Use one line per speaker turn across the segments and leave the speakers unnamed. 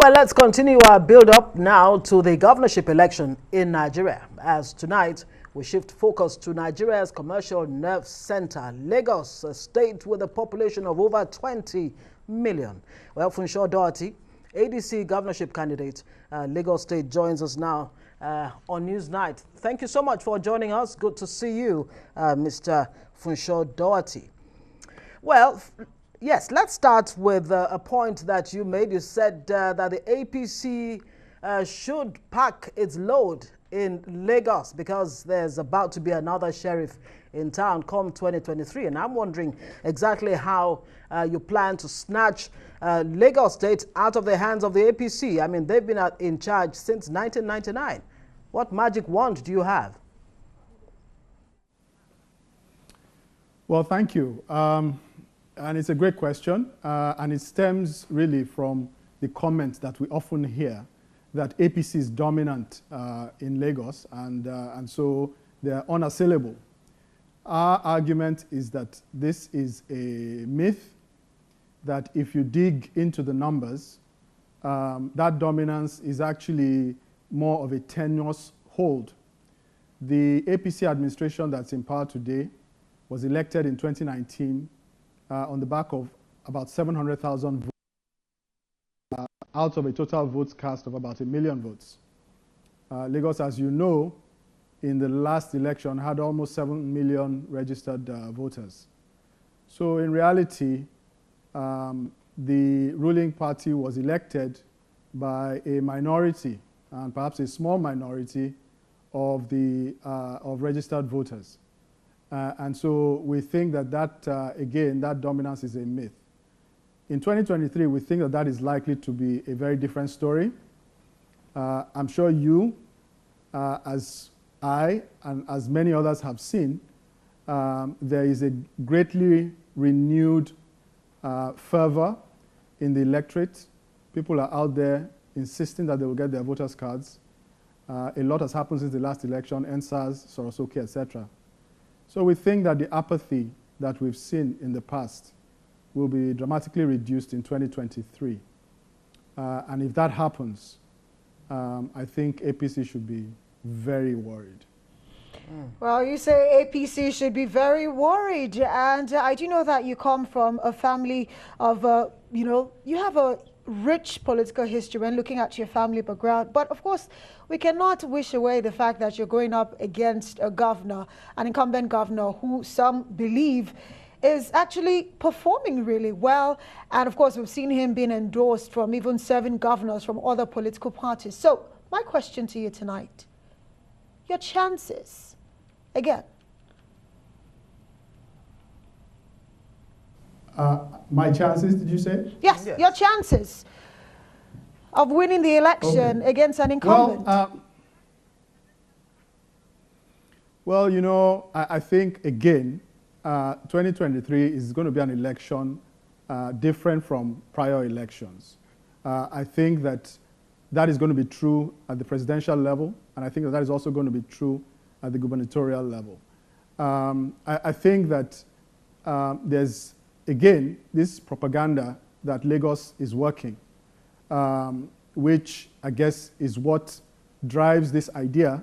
Well, let's continue our build-up now to the governorship election in Nigeria. As tonight, we shift focus to Nigeria's commercial nerve center, Lagos, a state with a population of over 20 million. Well, Funsho Doherty, ADC governorship candidate, Lagos State, joins us now on Newsnight. Thank you so much for joining us. Good to see you, Mr. Funsho Doherty. Well, yes, let's start with a point that you made. You said that the APC should pack its load in Lagos because there's about to be another sheriff in town come 2023. And I'm wondering exactly how you plan to snatch Lagos State out of the hands of the APC. I mean, they've been in charge since 1999. What magic wand do you have?
Well, thank you. And it's a great question, and it stems really from the comments that we often hear that APC is dominant in Lagos, and so they're unassailable. Our argument is that this is a myth, that if you dig into the numbers, that dominance is actually more of a tenuous hold. The APC administration that's in power today was elected in 2019 on the back of about 700,000 votes out of a total votes cast of about 1 million votes. Lagos, as you know, in the last election had almost 7 million registered voters. So in reality, the ruling party was elected by a minority, and perhaps a small minority, of registered voters. And so we think that again, that dominance is a myth. In 2023, we think that is likely to be a very different story. I'm sure you, as I, and as many others have seen, there is a greatly renewed fervor in the electorate. People are out there insisting that they will get their voters' cards. A lot has happened since the last election, NSAS, Sorosoke, etc. So we think that the apathy that we've seen in the past will be dramatically reduced in 2023. And if that happens, I think APC should be very worried.
Well, you say APC should be very worried. And I do know that you come from a family of, you have a rich political history when looking at your family background. But of course, we cannot wish away the fact that you're going up against a governor, an incumbent governor who some believe is actually performing really well. And of course, we've seen him being endorsed from even 7 governors from other political parties. So my question to you tonight, your chances, again.
My chances, did you say?
Yes, yes, your chances of winning the election against an incumbent.
Well, you know, I think, again, 2023 is going to be an election different from prior elections. I think that is going to be true at the presidential level, and I think that is also going to be true at the gubernatorial level. I think that there's, again, this propaganda that Lagos is working, which I guess is what drives this idea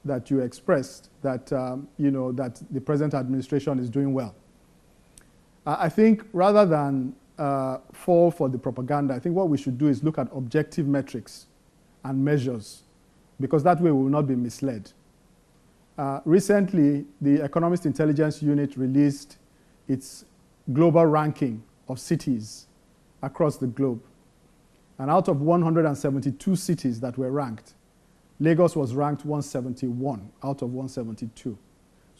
that you expressed, that, that the present administration is doing well. I think rather than fall for the propaganda, I think what we should do is look at objective metrics and measures, because that way we will not be misled. Recently, the Economist Intelligence Unit released its global ranking of cities across the globe. And out of 172 cities that were ranked, Lagos was ranked 171 out of 172.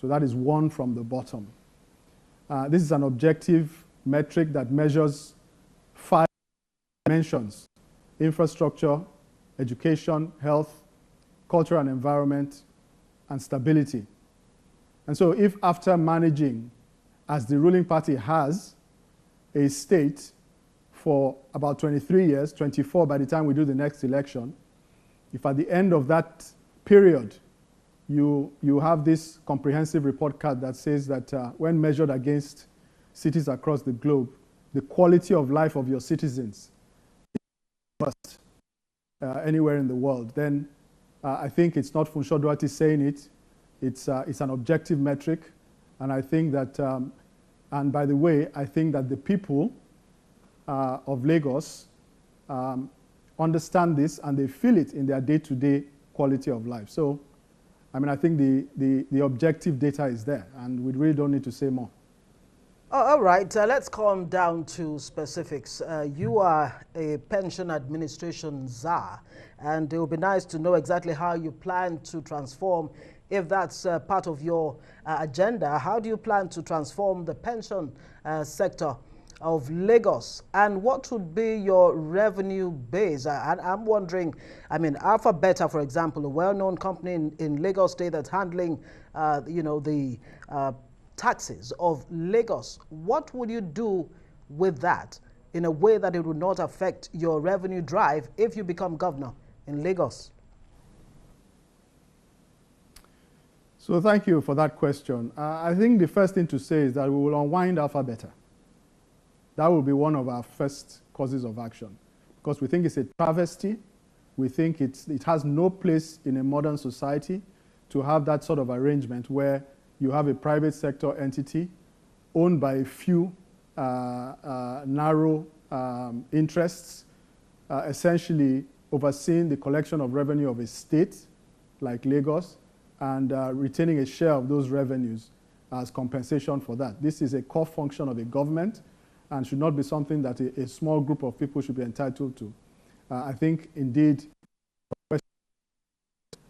So that is one from the bottom. This is an objective metric that measures 5 dimensions: infrastructure, education, health, culture and environment, and stability. And so if after managing, as the ruling party has, a state for about 23 years, 24 by the time we do the next election, if at the end of that period you have this comprehensive report card that says that when measured against cities across the globe, the quality of life of your citizens is first, anywhere in the world, then I think it's not Funsho Doherty saying it. It's an objective metric. And I think that, and by the way, I think that the people of Lagos understand this and they feel it in their day-to-day quality of life. So, I mean, I think the objective data is there, and we really don't need to say more.
All right, let's come down to specifics. You are a pension administration czar, and it would be nice to know exactly how you plan to transform, if that's part of your agenda. How do you plan to transform the pension sector of Lagos, and what would be your revenue base? I'm wondering, I mean, Alpha Beta, for example, a well-known company in Lagos State that's handling, the taxes of Lagos. What would you do with that in a way that it would not affect your revenue drive if you become governor in Lagos?
So thank you for that question. I think the first thing to say is that we will unwind Alpha Beta. That will be one of our first causes of action, because we think it's a travesty. We think it has no place in a modern society to have that sort of arrangement where you have a private sector entity owned by a few narrow interests, essentially overseeing the collection of revenue of a state like Lagos and retaining a share of those revenues as compensation for that. This is a core function of a government and should not be something that a small group of people should be entitled to. I think, indeed,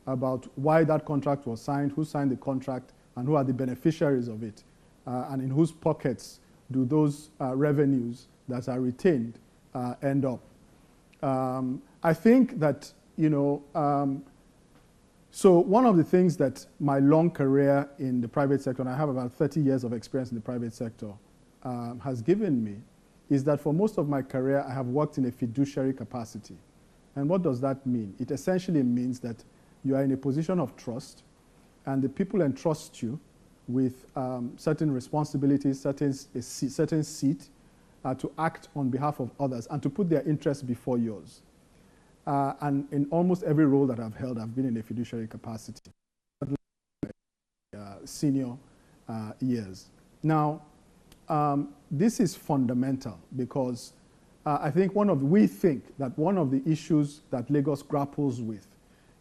about why that contract was signed, who signed the contract, and who are the beneficiaries of it, and in whose pockets do those revenues that are retained end up. I think that, so one of the things that my long career in the private sector, and I have about 30 years of experience in the private sector, has given me is that for most of my career, I have worked in a fiduciary capacity. And what does that mean? It essentially means that you are in a position of trust, and the people entrust you with certain responsibilities, certain seat to act on behalf of others and to put their interests before yours. And in almost every role that I've held, I've been in a fiduciary capacity, senior years. Now, this is fundamental because I think we think that one of the issues that Lagos grapples with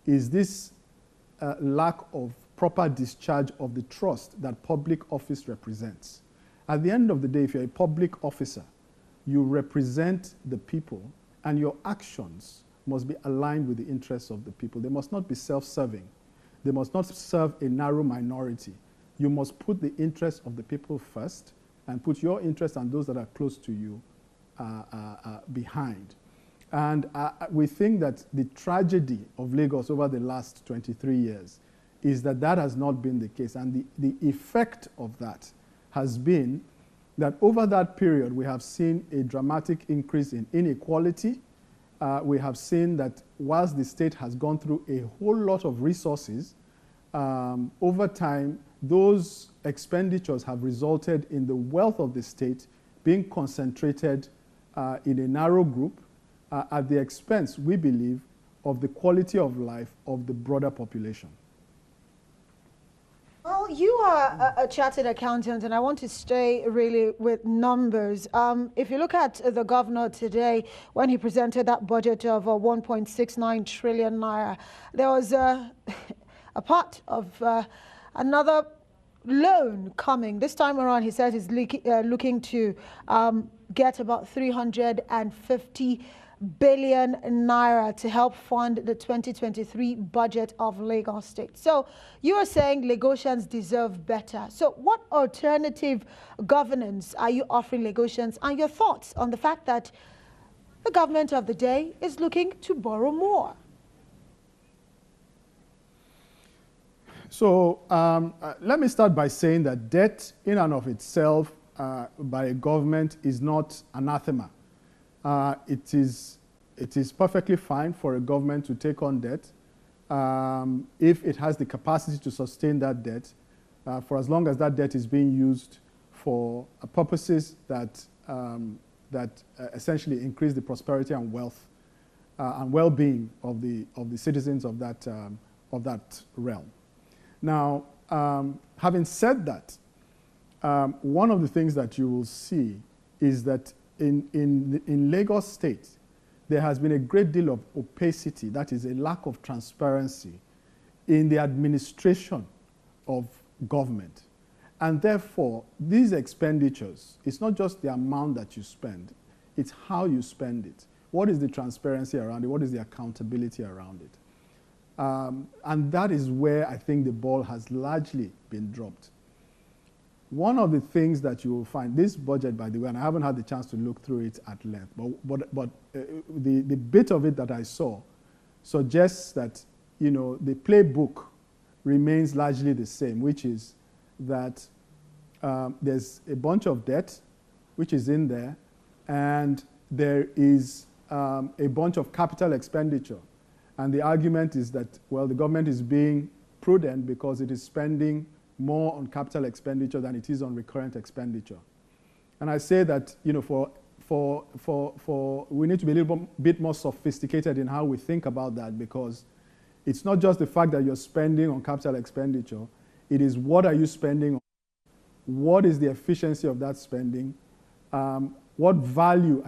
is this lack of proper discharge of the trust that public office represents. At the end of the day, if you're a public officer, you represent the people, and your actions must be aligned with the interests of the people. They must not be self-serving. They must not serve a narrow minority. You must put the interests of the people first and put your interests and those that are close to you behind. And we think that the tragedy of Lagos over the last 23 years is that that has not been the case. And the effect of that has been that over that period, we have seen a dramatic increase in inequality. We have seen that whilst the state has gone through a whole lot of resources, over time, those expenditures have resulted in the wealth of the state being concentrated in a narrow group at the expense, we believe, of the quality of life of the broader population.
Well, you are a chartered accountant, and I want to stay really with numbers. If you look at the governor today, when he presented that budget of 1.69 trillion naira, there was a part of another loan coming. This time around, he says he's looking to get about 350 billion naira to help fund the 2023 budget of Lagos State. So you are saying Lagosians deserve better. So what alternative governance are you offering Lagosians, and your thoughts on the fact that the government of the day is looking to borrow more?
So let me start by saying that debt in and of itself by a government is not anathema. It is perfectly fine for a government to take on debt if it has the capacity to sustain that debt for as long as that debt is being used for purposes that essentially increase the prosperity and wealth and well-being of the citizens of that realm. Now, having said that, one of the things that you will see is that in Lagos State, there has been a great deal of opacity, that is a lack of transparency in the administration of government. And therefore, these expenditures, it's not just the amount that you spend, it's how you spend it. What is the transparency around it? What is the accountability around it? And that is where I think the ball has largely been dropped. One of the things that you will find, this budget, by the way, and I haven't had the chance to look through it at length, but the bit of it that I saw suggests that, you know, the playbook remains largely the same, which is that there's a bunch of debt which is in there, and there is a bunch of capital expenditure. And the argument is that, well, the government is being prudent because it is spending more on capital expenditure than it is on recurrent expenditure. And I say that, you know, we need to be a little bit more sophisticated in how we think about that, because it's not just the fact that you're spending on capital expenditure, it is what are you spending on, what is the efficiency of that spending, what value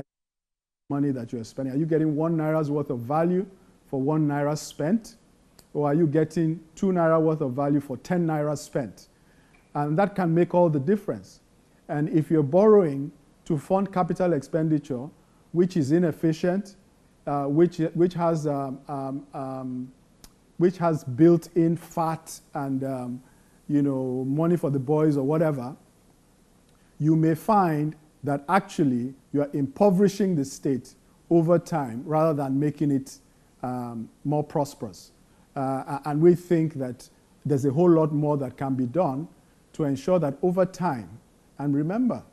money that you're spending. Are you getting 1 naira's worth of value for 1 naira spent? Or are you getting 2 naira worth of value for 10 naira spent? And that can make all the difference. And if you're borrowing to fund capital expenditure, which is inefficient, which has built-in fat and you know, money for the boys or whatever, you may find that actually you are impoverishing the state over time rather than making it more prosperous. And we think that there's a whole lot more that can be done to ensure that over time, and remember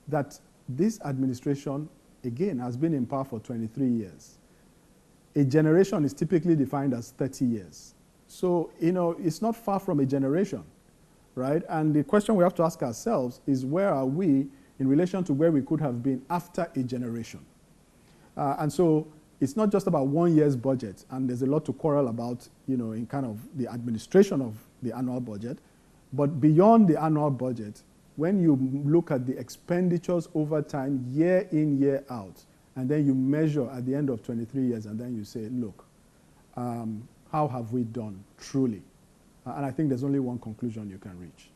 that this administration, again, has been in power for 23 years. A generation is typically defined as 30 years. So, you know, it's not far from a generation, right? And the question we have to ask ourselves is, where are we in relation to where we could have been after a generation? And so it's not just about 1 year's budget, and there's a lot to quarrel about, you know, in kind of the administration of the annual budget. But beyond the annual budget, when you look at the expenditures over time, year in, year out, and then you measure at the end of 23 years, and then you say, look, how have we done truly? And I think there's only one conclusion you can reach.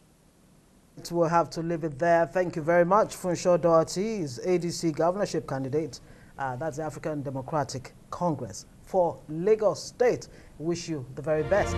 We'll have to leave it there. Thank you very much. Funsho Doherty is ADC governorship candidate. That's the African Democratic Congress for Lagos State. Wish you the very best.